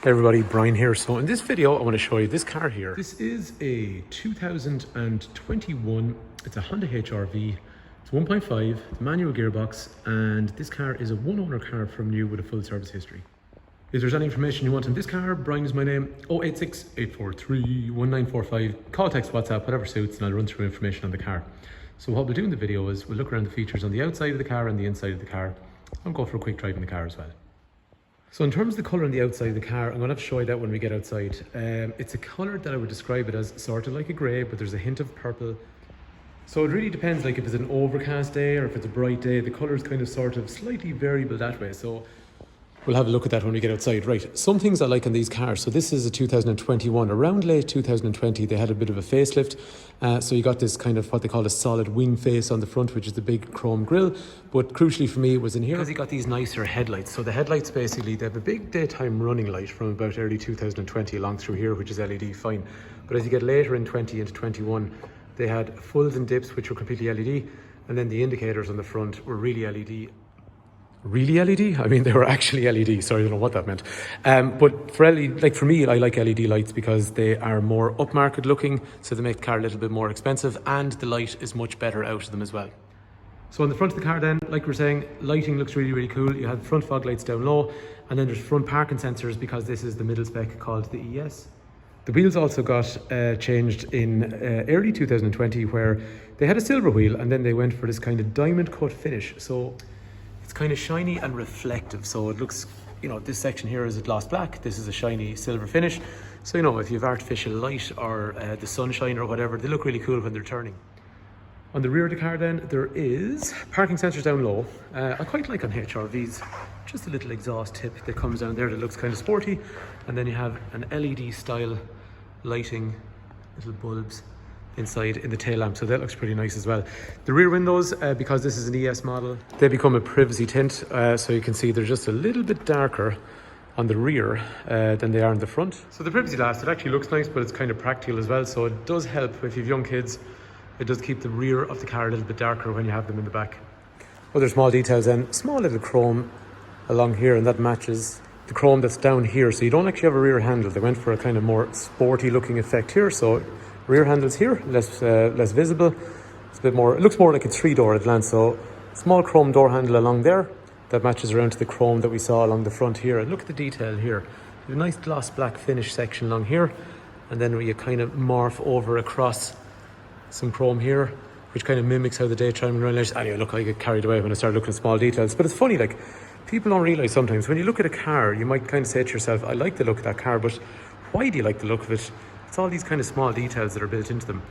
Hey everybody, Brian here. So in this video I want to show you this car here. This is a 2021, it's a Honda HRV, it's 1.5, it's a manual gearbox, and this car is a one owner car from new with a full service history. If there's any information you want on this car, Brian is my name, 086 843 1945, call, text, WhatsApp, whatever suits, and I'll run through information on the car. So what we'll do in the video is we'll look around the features on the outside of the car and the inside of the car, and go for a quick drive in the car as well. So in terms of the colour on the outside of the car, I'm going to have to show you that when we get outside. It's a colour that I would describe it as sort of like a grey, but there's a hint of purple. So it really depends, like if it's an overcast day or if it's a bright day, the colour is kind of sort of slightly variable that way. So we'll have a look at that when we get outside. Right, some things I like on these cars. So this is a 2021, around late 2020, they had a bit of a facelift. So you got this kind of what they call a solid wing face on the front, which is the big chrome grille. But crucially for me, it was in here because you got these nicer headlights. So the headlights, basically, they have a big daytime running light from about early 2020 along through here, which is LED, fine. But as you get later in 20 into 21, they had fulls and dips, which were completely LED. And then the indicators on the front were really LED. Really LED? I mean, they were actually LED. Sorry, I don't know what that meant. But for LED, like for me, I like LED lights because they are more upmarket looking, so they make the car a little bit more expensive, and the light is much better out of them as well. So on the front of the car then, like we were saying, lighting looks really, really cool. You have front fog lights down low, and then there's front parking sensors because this is the middle spec called the ES. The wheels also got changed in early 2020, where they had a silver wheel and then they went for this kind of diamond cut finish. So it's kind of shiny and reflective, so it looks, you know, this section here is a gloss black, this is a shiny silver finish. So, you know, if you have artificial light or the sunshine or whatever, they look really cool when they're turning. On the rear of the car then, there is parking sensors down low. I quite like on HRVs, just a little exhaust tip that comes down there that looks kind of sporty. And then you have an LED style lighting, little bulbs inside in the tail lamp, so that looks pretty nice as well. The rear windows, because this is an ES model, they become a privacy tint, so you can see they're just a little bit darker on the rear than they are in the front. So the privacy glass, it actually looks nice, but it's kind of practical as well, so it does help if you have young kids. It does keep the rear of the car a little bit darker when you have them in the back. Other small details then, small little chrome along here, and that matches the chrome that's down here, so you don't actually have a rear handle. They went for a kind of more sporty looking effect here, so rear handles here, less visible. It's a bit more, it looks more like a 3-door at glance. So small chrome door handle along there that matches around to the chrome that we saw along the front here. And look at the detail here. You have a nice gloss black finish section along here, and then you kind of morph over across some chrome here, which kind of mimics how the daytime running lights. Anyway, look, I get carried away when I start looking at small details. But it's funny, like, people don't realise sometimes when you look at a car, you might kind of say to yourself, I like the look of that car, but why do you like the look of it? It's all these kind of small details that are built into them.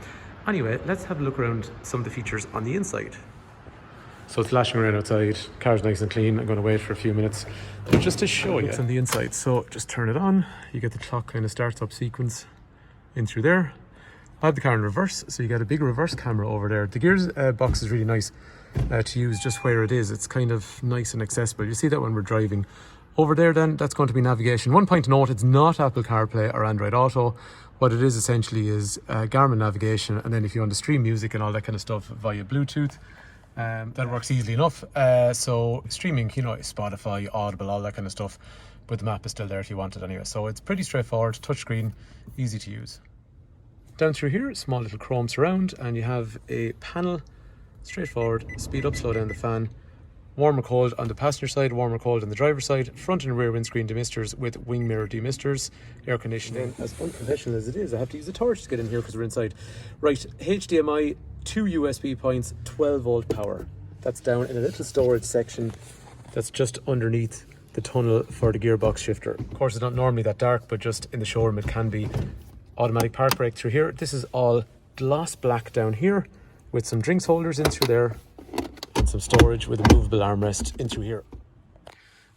Anyway, let's have a look around some of the features on the inside. So it's lashing around outside, car's nice and clean. I'm going to wait for a few minutes just to show you what's on the inside. So just turn it on, you get the clock kind of starts up sequence in through there. I have the car in reverse, so you get a big reverse camera over there. The gears box is really nice to use just where it is. It's kind of nice and accessible. You see that when we're driving. Over there then, that's going to be navigation. One point to note, it's not Apple CarPlay or Android Auto. What it is essentially is Garmin navigation, and then if you want to stream music and all that kind of stuff via Bluetooth, that works easily enough. So streaming, you know, Spotify, Audible, all that kind of stuff, but the map is still there if you want it anyway. So it's pretty straightforward, touchscreen, easy to use. Down through here, small little chrome surround, and you have a panel, straightforward, speed up, slow down the fan. Warm or cold on the passenger side, warm or cold on the driver's side, front and rear windscreen demisters with wing mirror demisters, air conditioning. As unprofessional as it is, I have to use a torch to get in here because we're inside. Right, HDMI, 2 USB points, 12 volt power. That's down in a little storage section that's just underneath the tunnel for the gearbox shifter. Of course, it's not normally that dark, but just in the showroom it can be. Automatic park brake through here. This is all gloss black down here with some drinks holders in through there, and some storage with a movable armrest in through here.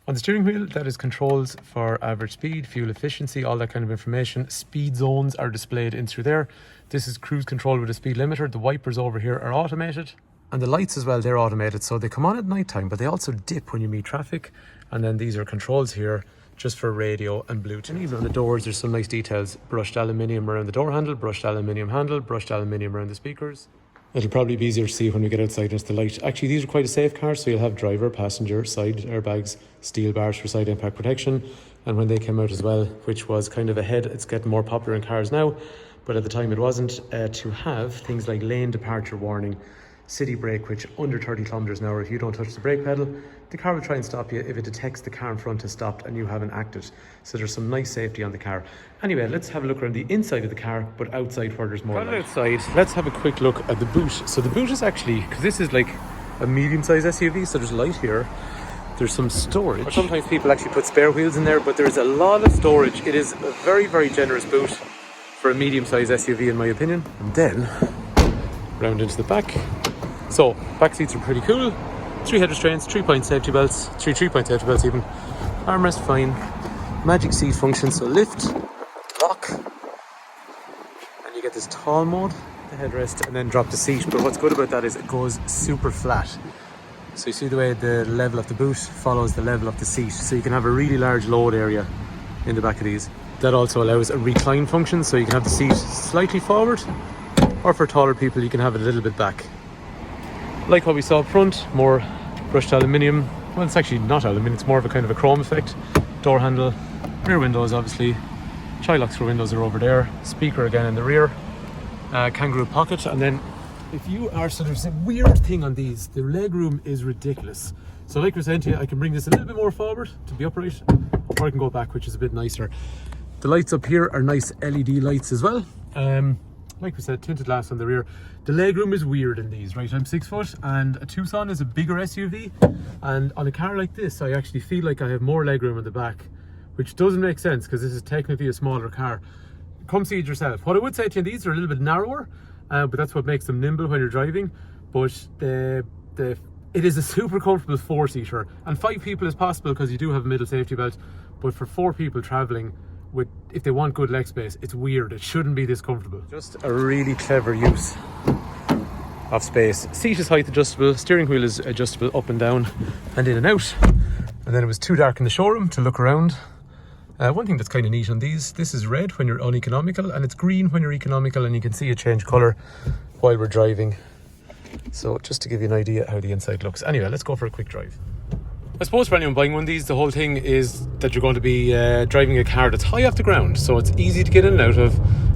On the steering wheel, that is controls for average speed, fuel efficiency, all that kind of information. Speed zones are displayed in through there. This is cruise control with a speed limiter. The wipers over here are automated, and the lights as well, they're automated, so they come on at night time, but they also dip when you meet traffic. And then these are controls here just for radio and Bluetooth. And even on the doors, there's some nice details. Brushed aluminium around the door handle, brushed aluminium handle, brushed aluminium around the speakers. It'll probably be easier to see when we get outside into the light. Actually, these are quite a safe car, so you'll have driver, passenger, side airbags, steel bars for side impact protection, and when they came out as well, which was kind of ahead. It's getting more popular in cars now, but at the time it wasn't, to have things like lane departure warning, city brake, which under 30 kilometers an hour, if you don't touch the brake pedal, the car will try and stop you if it detects the car in front has stopped and you haven't acted. So there's some nice safety on the car. Anyway, let's have a look around the inside of the car, but outside where there's more light. Outside, let's have a quick look at the boot. So the boot is actually, because this is like a medium-sized SUV, so there's light here. There's some storage. Or sometimes people actually put spare wheels in there, but there's a lot of storage. It is a very, very generous boot for a medium-sized SUV in my opinion. And then round into the back. So back seats are pretty cool. 3 head restraints, 3-point safety belts, 3-point safety belts even. Armrest fine. Magic seat function, so lift, lock, and you get this tall mode, the headrest, and then drop the seat. But what's good about that is it goes super flat. So you see the way the level of the boot follows the level of the seat. So you can have a really large load area in the back of these. That also allows a recline function, so you can have the seat slightly forward, or for taller people you can have it a little bit back. Like what we saw up front, more brushed aluminium. Well, it's actually not aluminium, it's more of a kind of a chrome effect. Door handle, rear windows obviously. Child locks for windows are over there. Speaker again in the rear. Kangaroo pocket, and then if you are, so there's a weird thing on these, the leg room is ridiculous. So like I was saying to you, I can bring this a little bit more forward to be upright, or I can go back, which is a bit nicer. The lights up here are nice LED lights as well. Like we said, tinted glass on the rear. The legroom is weird in these, right? I'm 6 foot and a Tucson is a bigger SUV, and on a car like this I actually feel like I have more legroom on the back, which doesn't make sense because this is technically a smaller car. Come see it yourself. What I would say to you, these are a little bit narrower, but that's what makes them nimble when you're driving. But it is a super comfortable 4-seater, and 5 people is possible because you do have a middle safety belt, but for 4 people traveling with, if they want good leg space, it's weird. It shouldn't be this comfortable. Just a really clever use of space. Seat is height adjustable, steering wheel is adjustable up and down and in and out. And then it was too dark in the showroom to look around. One thing that's kind of neat on these, this is red when you're uneconomical and it's green when you're economical, and you can see it change colour while we're driving. So just to give you an idea how the inside looks. Anyway, let's go for a quick drive. I suppose for anyone buying one of these, the whole thing is that you're going to be driving a car that's high off the ground, so it's easy to get in and out of.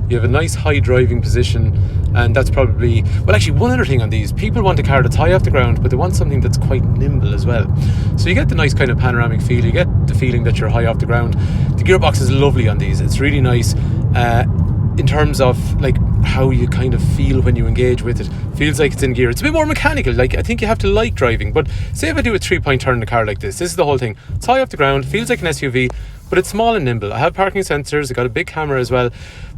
You have a nice high driving position, and that's probably, well actually one other thing on these, people want a car that's high off the ground, but they want something that's quite nimble as well. So you get the nice kind of panoramic feel, you get the feeling that you're high off the ground. The gearbox is lovely on these, it's really nice. In terms of like how you kind of feel when you engage with it, feels like it's in gear. It's a bit more mechanical. Like, I think you have to like driving, but say if I do a 3-point turn in a car like this is the whole thing. It's high off the ground, feels like an SUV, but it's small and nimble. I have parking sensors, I got a big camera as well,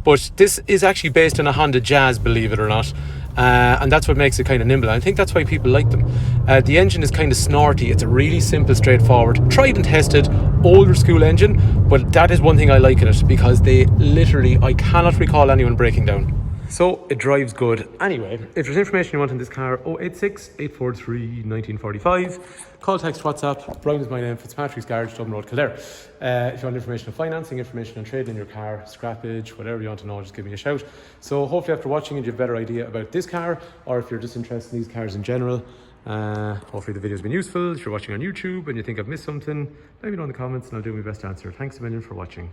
but this is actually based on a Honda Jazz, believe it or not. And that's what makes it kind of nimble. And I think that's why people like them. The engine is kind of snorty. It's a really simple, straightforward, tried and tested, older school engine, but that is one thing I like in it, because they literally, I cannot recall anyone breaking down. So it drives good. Anyway, if there's information you want on this car, 086 843 1945. Call, text, WhatsApp. Brian is my name, Fitzpatrick's Garage, Dublin Road, Kildare. If you want information on financing, information on trading in your car, scrappage, whatever you want to know, just give me a shout. So hopefully after watching it, you have a better idea about this car, or if you're just interested in these cars in general. Hopefully the video's been useful. If you're watching on YouTube and you think I've missed something, let me know in the comments and I'll do my best to answer. Thanks a million for watching.